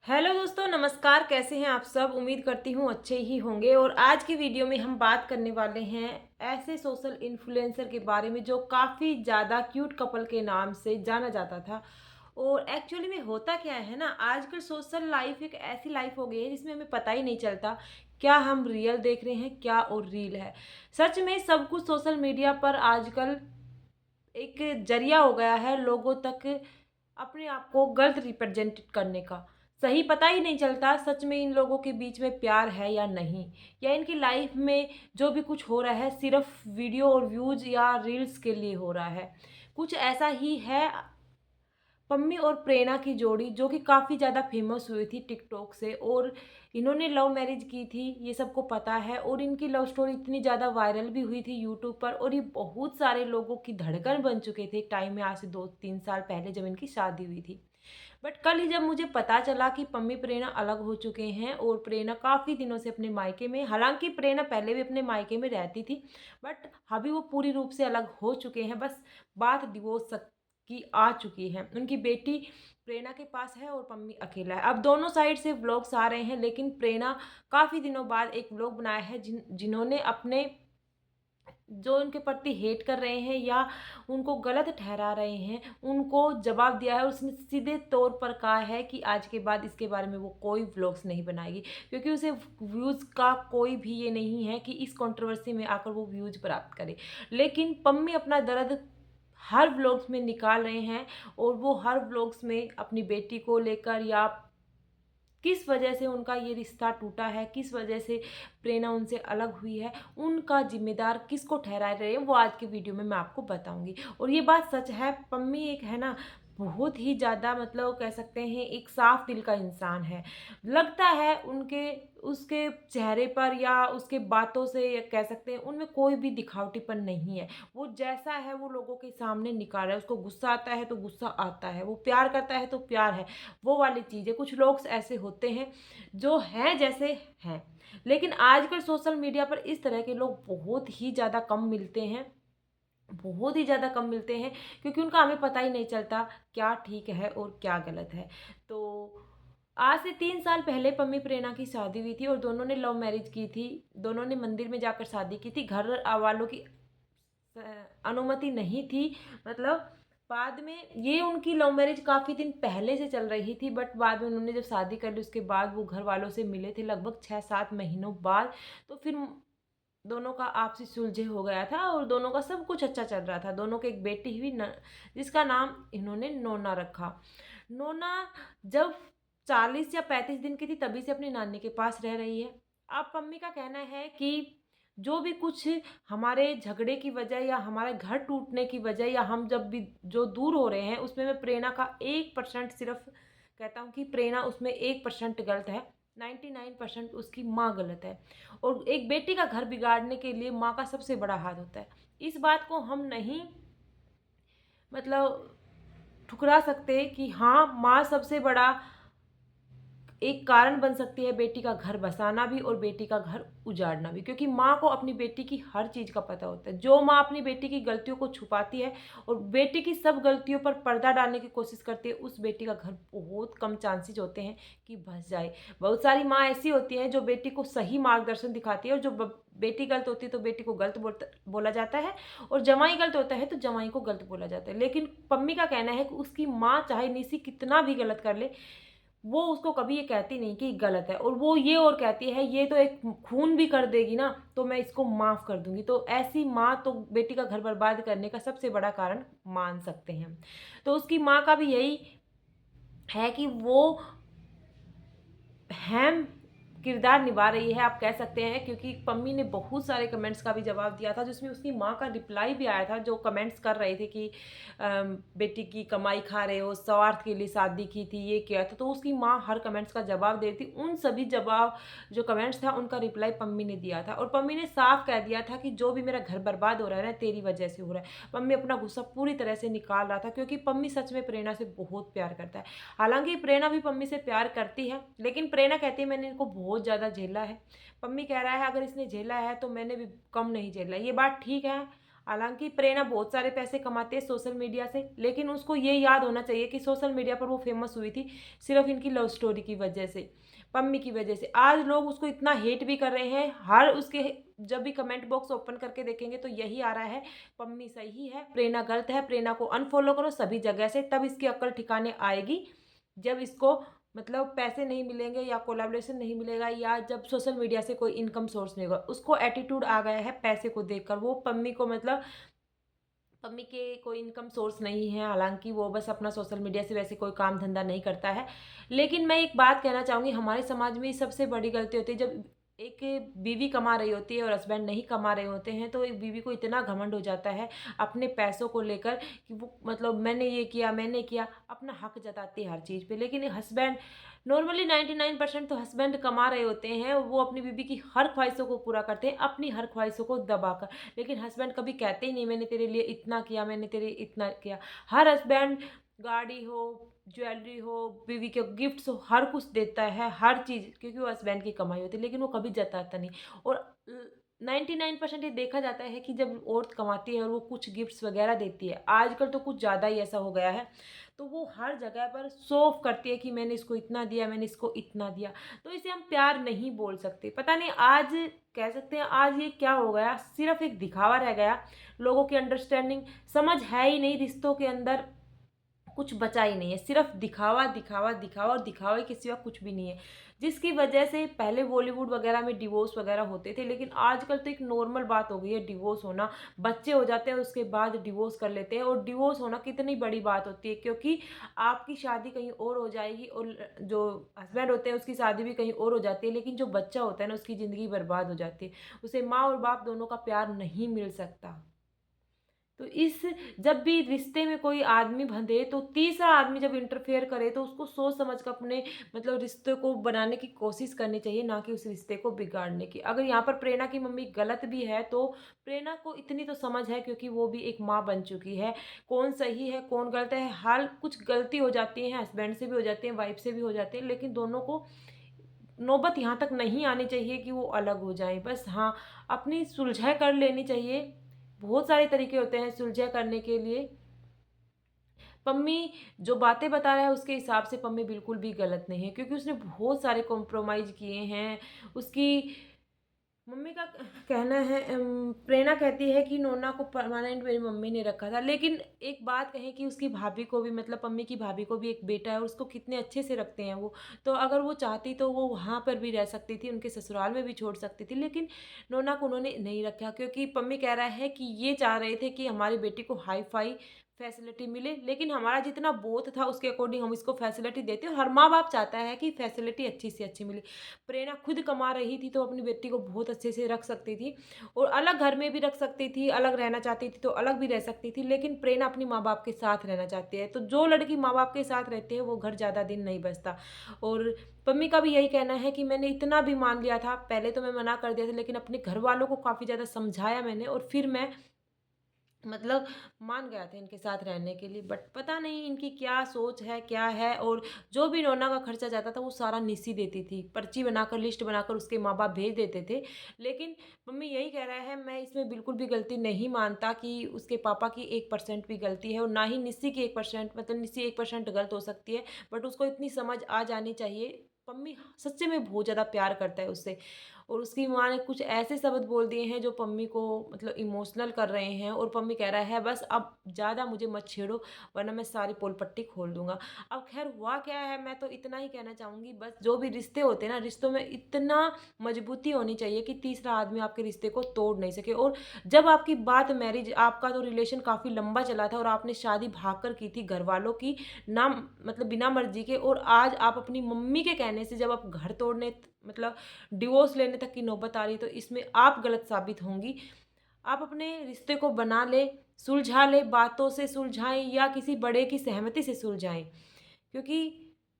Hello दोस्तों, नमस्कार। कैसे हैं आप सब? उम्मीद करती हूँ अच्छे ही होंगे। और आज की वीडियो में हम बात करने वाले हैं ऐसे सोशल इन्फ्लुएंसर के बारे में जो काफ़ी ज़्यादा क्यूट कपल के नाम से जाना जाता था। और एक्चुअली में होता क्या है ना, आजकल सोशल लाइफ एक ऐसी लाइफ हो गई है जिसमें हमें पता ही नहीं चलता क्या हम रियल देख रहे हैं, क्या और रील है। सच में सब कुछ सोशल मीडिया पर आजकल एक जरिया हो गया है लोगों तक अपने आप को गलत रिप्रेजेंट करने का। सही पता ही नहीं चलता सच में इन लोगों के बीच में प्यार है या नहीं, या इनकी लाइफ में जो भी कुछ हो रहा है सिर्फ वीडियो और व्यूज या रील्स के लिए हो रहा है। कुछ ऐसा ही है पम्मी और प्रेरणा की जोड़ी, जो कि काफ़ी ज़्यादा फेमस हुई थी टिकटॉक से। और इन्होंने लव मैरिज की थी, ये सबको पता है। और इनकी लव स्टोरी इतनी ज़्यादा वायरल भी हुई थी यूट्यूब पर, और ये बहुत सारे लोगों की धड़कन बन चुके थे एक टाइम में, आज से 2-3 साल पहले जब इनकी शादी हुई थी। बट कल ही जब मुझे पता चला कि पम्मी प्रेरणा अलग हो चुके हैं, और प्रेरणा काफ़ी दिनों से अपने मायके में, हालांकि प्रेरणा पहले भी अपने मायके में रहती थी, बट अभी वो पूरी रूप से अलग हो चुके हैं। बस बात डिवोर्स की आ चुकी है। उनकी बेटी प्रेरणा के पास है और पम्मी अकेला है। अब दोनों साइड से व्लॉग्स आ रहे हैं, लेकिन प्रेरणा काफ़ी दिनों बाद एक व्लॉग बनाया है जिन्होंने अपने जो उनके प्रति हेट कर रहे हैं या उनको गलत ठहरा रहे हैं उनको जवाब दिया है। उसने सीधे तौर पर कहा है कि आज के बाद इसके बारे में वो कोई व्लॉग्स नहीं बनाएगी, क्योंकि उसे व्यूज़ का कोई भी ये नहीं है कि इस कंट्रोवर्सी में आकर वो व्यूज़ प्राप्त करे। लेकिन पम्मी अपना दर्द हर व्लॉग्स में निकाल रहे हैं, और वो हर व्लॉग्स में अपनी बेटी को लेकर या किस वजह से उनका ये रिश्ता टूटा है, किस वजह से प्रेरणा उनसे अलग हुई है, उनका जिम्मेदार किसको ठहरा रहे हैं, वो आज की वीडियो में मैं आपको बताऊंगी। और ये बात सच है, पम्मी एक है ना बहुत ही ज़्यादा, मतलब कह सकते हैं एक साफ दिल का इंसान है। लगता है उनके उसके चेहरे पर या उसके बातों से, या कह सकते हैं उनमें कोई भी दिखावटीपन नहीं है। वो जैसा है वो लोगों के सामने निकाल रहा है। उसको गुस्सा आता है तो गुस्सा आता है, वो प्यार करता है तो प्यार है, वो वाली चीज़ है। कुछ लोग ऐसे होते हैं जो हैं जैसे हैं, लेकिन आजकल सोशल मीडिया पर इस तरह के लोग बहुत ही ज़्यादा कम मिलते हैं, बहुत ही ज़्यादा कम मिलते हैं, क्योंकि उनका हमें पता ही नहीं चलता क्या ठीक है और क्या गलत है। तो आज से 3 साल पहले पम्मी प्रेरणा की शादी हुई थी, और दोनों ने लव मैरिज की थी। दोनों ने मंदिर में जाकर शादी की थी, घर वालों की अनुमति नहीं थी। मतलब बाद में ये उनकी लव मैरिज काफ़ी दिन पहले से चल रही थी, बट बाद में उन्होंने जब शादी कर ली उसके बाद वो घर वालों से मिले थे लगभग 6-7 महीनों बाद। तो फिर दोनों का आपसी सुलझे हो गया था, और दोनों का सब कुछ अच्छा चल रहा था। दोनों की एक बेटी हुई जिसका नाम इन्होंने नोना रखा। नोना जब 40 या 35 दिन की थी तभी से अपनी नानी के पास रह रही है। अब मम्मी का कहना है कि जो भी कुछ हमारे झगड़े की वजह या हमारे घर टूटने की वजह, या हम जब भी जो दूर हो रहे हैं, उसमें मैं प्रेरणा का 1% सिर्फ कहता हूँ कि प्रेरणा उसमें 1% गलत है। 99% उसकी माँ गलत है। और एक बेटी का घर बिगाड़ने के लिए माँ का सबसे बड़ा हाथ होता है। इस बात को हम नहीं, मतलब ठुकरा सकते कि हाँ, माँ सबसे बड़ा एक कारण बन सकती है बेटी का घर बसाना भी और बेटी का घर उजाड़ना भी, क्योंकि माँ को अपनी बेटी की हर चीज़ का पता होता है। जो माँ अपनी बेटी की गलतियों को छुपाती है और बेटी की सब गलतियों पर पर्दा डालने की कोशिश करती है, उस बेटी का घर बहुत कम चांसेस होते हैं कि बस जाए। बहुत सारी माँ ऐसी होती हैं जो बेटी को सही मार्गदर्शन दिखाती है, और जो बेटी गलत होती है तो बेटी को गलत बोला जाता है, और जमाई गलत होता है तो जमाई को गलत बोला जाता है। लेकिन पम्मी का कहना है कि उसकी माँ चाहे निसी कितना भी गलत कर ले, वो उसको कभी ये कहती नहीं कि गलत है, और वो ये और कहती है ये तो एक खून भी कर देगी ना तो मैं इसको माफ़ कर दूंगी। तो ऐसी माँ तो बेटी का घर बर्बाद करने का सबसे बड़ा कारण मान सकते हैं। तो उसकी माँ का भी यही है कि वो अहम किरदार निभा रही है, आप कह सकते हैं, क्योंकि पम्मी ने बहुत सारे कमेंट्स का भी जवाब दिया था, जिसमें उसकी माँ का रिप्लाई भी आया था, जो कमेंट्स कर रहे थे कि बेटी की कमाई खा रहे हो, स्वार्थ के लिए शादी की थी, ये किया था। तो उसकी माँ हर कमेंट्स का जवाब दे रही थी। उन सभी जवाब जो कमेंट्स था उनका रिप्लाई पम्मी ने दिया था, और पम्मी ने साफ कह दिया था कि जो भी मेरा घर बर्बाद हो रहा है ना, तेरी वजह से हो रहा है। पम्मी अपना गुस्सा पूरी तरह से निकाल रहा था, क्योंकि पम्मी सच में प्रेरणा से बहुत प्यार करता है। हालांकि प्रेरणा भी पम्मी से प्यार करती है, लेकिन प्रेरणा कहती है मैंने इनको बहुत ज़्यादा झेला है। पम्मी कह रहा है अगर इसने झेला है तो मैंने भी कम नहीं झेला। ये बात ठीक है, हालाँकि प्रेरणा बहुत सारे पैसे कमाती है सोशल मीडिया से, लेकिन उसको ये याद होना चाहिए कि सोशल मीडिया पर वो फ़ेमस हुई थी सिर्फ़ इनकी लव स्टोरी की वजह से, पम्मी की वजह से। आज लोग उसको इतना हेट भी कर रहे हैं, हर उसके जब भी कमेंट बॉक्स ओपन करके देखेंगे तो यही आ रहा है, पम्मी सही है, प्रेरणा गलत है, प्रेरणा को अनफ़ॉलो करो सभी जगह से, तब इसकी अक्ल ठिकाने आएगी। जब इसको मतलब पैसे नहीं मिलेंगे या कोलैबोरेशन नहीं मिलेगा या जब सोशल मीडिया से कोई इनकम सोर्स नहीं होगा। उसको एटीट्यूड आ गया है पैसे को देखकर, वो पम्मी को मतलब पम्मी के कोई इनकम सोर्स नहीं है, हालाँकि वो बस अपना सोशल मीडिया से वैसे कोई काम धंधा नहीं करता है। लेकिन मैं एक बात कहना चाहूँगी, हमारे समाज में सबसे बड़ी गलती होती है जब एक बीवी कमा रही होती है और हस्बैंड नहीं कमा रहे होते हैं, तो एक बीवी को इतना घमंड हो जाता है अपने पैसों को लेकर कि वो मतलब मैंने ये किया, मैंने किया, अपना हक जताती है हर चीज़ पे। लेकिन हस्बैंड नॉर्मली 99% तो हस्बैंड कमा रहे होते हैं, वो अपनी बीवी की हर ख्वाहिशों को पूरा करते हैं, अपनी हर ख्वाहिशों को दबाकर। लेकिन हस्बैंड कभी कहते ही नहीं मैंने तेरे लिए इतना किया, मैंने तेरे इतना किया। हर हस्बैंड गाड़ी हो, ज्वेलरी हो, बीवी के गिफ्ट्स हो, हर कुछ देता है, हर चीज़, क्योंकि वो हस्बैंड की कमाई होती है, लेकिन वो कभी जताता नहीं। और 99% ये देखा जाता है कि जब औरत कमाती है और वो कुछ गिफ्ट्स वगैरह देती है, आजकल तो कुछ ज़्यादा ही ऐसा हो गया है, तो वो हर जगह पर शो ऑफ करती है कि मैंने इसको इतना दिया, मैंने इसको इतना दिया। तो इसे हम प्यार नहीं बोल सकते। पता नहीं आज कह सकते हैं आज ये क्या हो गया, सिर्फ़ एक दिखावा रह गया। लोगों की अंडरस्टैंडिंग समझ है ही नहीं, रिश्तों के अंदर कुछ बचा ही नहीं है। सिर्फ़ दिखावा, दिखावा, दिखावा और दिखावे के सिवा कुछ भी नहीं है। जिसकी वजह से पहले बॉलीवुड वगैरह में डिवोर्स वगैरह होते थे, लेकिन आजकल तो एक नॉर्मल बात हो गई है डिवोर्स होना। बच्चे हो जाते हैं उसके बाद डिवोर्स कर लेते हैं, और डिवोर्स होना कितनी बड़ी बात होती है, क्योंकि आपकी शादी कहीं और हो जाएगी और जो हस्बैंड होते हैं उसकी शादी भी कहीं और हो जाती है, लेकिन जो बच्चा होता है ना उसकी ज़िंदगी बर्बाद हो जाती है। उसे माँ और बाप दोनों का प्यार नहीं मिल सकता। तो इस जब भी रिश्ते में कोई आदमी बंधे तो तीसरा आदमी जब इंटरफेयर करे तो उसको सोच समझ कर अपने मतलब रिश्ते को बनाने की कोशिश करनी चाहिए, ना कि उस रिश्ते को बिगाड़ने की। अगर यहाँ पर प्रेरणा की मम्मी गलत भी है तो प्रेरणा को इतनी तो समझ है, क्योंकि वो भी एक माँ बन चुकी है। कौन सही है कौन गलत है, हर कुछ गलती हो जाती है, हस्बैंड से भी हो जाती है, वाइफ से भी हो जाते हैं, लेकिन दोनों को नौबत यहाँ तक नहीं आनी चाहिए कि वो अलग हो जाएँ। बस हाँ, अपनी सुलझाई कर लेनी चाहिए। बहुत सारे तरीके होते हैं सुलझाई करने के लिए। पम्मी जो बातें बता रहा है उसके हिसाब से पम्मी बिल्कुल भी गलत नहीं है, क्योंकि उसने बहुत सारे कॉम्प्रोमाइज़ किए हैं। उसकी मम्मी का कहना है प्रेरणा कहती है कि नोना को परमानेंट मेरी मम्मी ने रखा था, लेकिन एक बात कहें कि उसकी भाभी को भी मतलब मम्मी की भाभी को भी एक बेटा है और उसको कितने अच्छे से रखते हैं वो। तो अगर वो चाहती तो वो वहाँ पर भी रह सकती थी, उनके ससुराल में भी छोड़ सकती थी, लेकिन नोना को उन्होंने नहीं रखा, क्योंकि पम्मी कह रहा है कि ये चाह रहे थे कि हमारी बेटी को हाई-फाई फैसिलिटी मिले, लेकिन हमारा जितना बोथ था उसके अकॉर्डिंग हम इसको फैसिलिटी देते हैं, और हर माँ-बाप चाहता है कि फैसिलिटी अच्छी से अच्छी मिले। प्रेरणा खुद कमा रही थी तो अपनी बेटी को बहुत अच्छे से रख सकती थी, और अलग घर में भी रख सकती थी, अलग रहना चाहती थी तो अलग भी रह सकती थी, लेकिन प्रेरणा अपनी माँ-बाप के साथ रहना चाहती है। तो जो लड़की माँ-बाप के साथ रहती है वो घर ज़्यादा दिन नहीं बसता। और पम्मी का भी यही कहना है कि मैंने इतना भी मान लिया था, पहले तो मैं मना कर दिया था, लेकिन अपने घरवालों को काफ़ी ज़्यादा समझाया मैंने और फिर मैं मतलब मान गया था इनके साथ रहने के लिए। बट पता नहीं इनकी क्या सोच है क्या है, और जो भी नोना का खर्चा जाता था वो सारा निस्सी देती थी, पर्ची बनाकर लिस्ट बनाकर उसके माँ बाप भेज देते थे। लेकिन मम्मी यही कह रहा है, मैं इसमें बिल्कुल भी गलती नहीं मानता कि उसके पापा की 1% भी गलती है, और ना ही निस्सी की 1%, मतलब निस्सी 1% गलत हो सकती है, बट उसको इतनी समझ आ जानी चाहिए। पम्मी सच्चे में बहुत ज़्यादा प्यार करता है उससे, और उसकी माँ ने कुछ ऐसे शब्द बोल दिए हैं जो पम्मी को मतलब इमोशनल कर रहे हैं, और पम्मी कह रहा है बस अब ज़्यादा मुझे मत छेड़ो वरना मैं सारी पोल पट्टी खोल दूंगा। अब खैर हुआ क्या है, मैं तो इतना ही कहना चाहूँगी, बस जो भी रिश्ते होते हैं ना, रिश्तों में इतना मजबूती होनी चाहिए कि तीसरा आदमी आपके रिश्ते को तोड़ नहीं सके। और जब आपकी बात मैरिज, आपका तो रिलेशन काफ़ी लंबा चला था और आपने शादी भाग कर की थी घर वालों की ना, मतलब बिना मर्जी के, और आज आप अपनी मम्मी के कहने से जब आप घर तोड़ने मतलब डिवोर्स लेने तक की नौबत आ रही है, तो इसमें आप गलत साबित होंगी। आप अपने रिश्ते को बना ले, सुलझा ले, बातों से सुलझाएं या किसी बड़े की सहमति से सुलझाएं, क्योंकि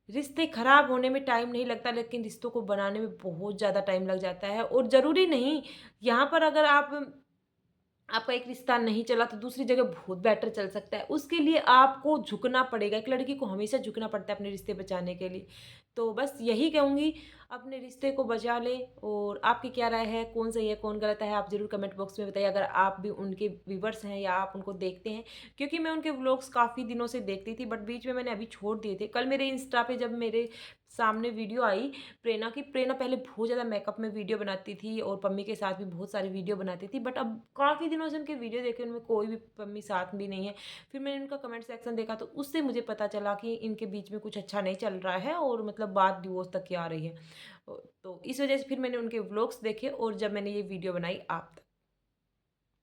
रिश्ते खराब होने में टाइम नहीं लगता, लेकिन रिश्तों को बनाने में बहुत ज़्यादा टाइम लग जाता है। और ज़रूरी नहीं यहाँ पर अगर आप आपका एक रिश्ता नहीं चला तो दूसरी जगह बहुत बेटर चल सकता है। उसके लिए आपको झुकना पड़ेगा, एक लड़की को हमेशा झुकना पड़ता है अपने रिश्ते बचाने के लिए। तो बस यही कहूँगी, अपने रिश्ते को बचा लें। और आपकी क्या राय है, कौन सही है, कौन गलत है, आप ज़रूर कमेंट बॉक्स में बताइए अगर आप भी उनके व्यूअर्स हैं या आप उनको देखते हैं। क्योंकि मैं उनके व्लॉग्स काफ़ी दिनों से देखती थी, बट बीच में मैंने अभी छोड़ दिए थे। कल मेरे इंस्टा पे जब मेरे सामने वीडियो आई प्रेरणा की, प्रेरणा पहले बहुत ज़्यादा मेकअप में वीडियो बनाती थी और पम्मी के साथ भी बहुत सारी वीडियो बनाती थी, बट अब काफ़ी दिनों से उनके वीडियो देखे, उनमें कोई भी पम्मी साथ भी नहीं है। फिर मैंने उनका कमेंट सेक्शन देखा तो उससे मुझे पता चला कि इनके बीच में कुछ अच्छा नहीं चल रहा है और मतलब बात डिवोर्स तक की आ रही है। तो इस वजह से फिर मैंने उनके व्लॉग्स देखे और जब मैंने ये वीडियो बनाई आप तक।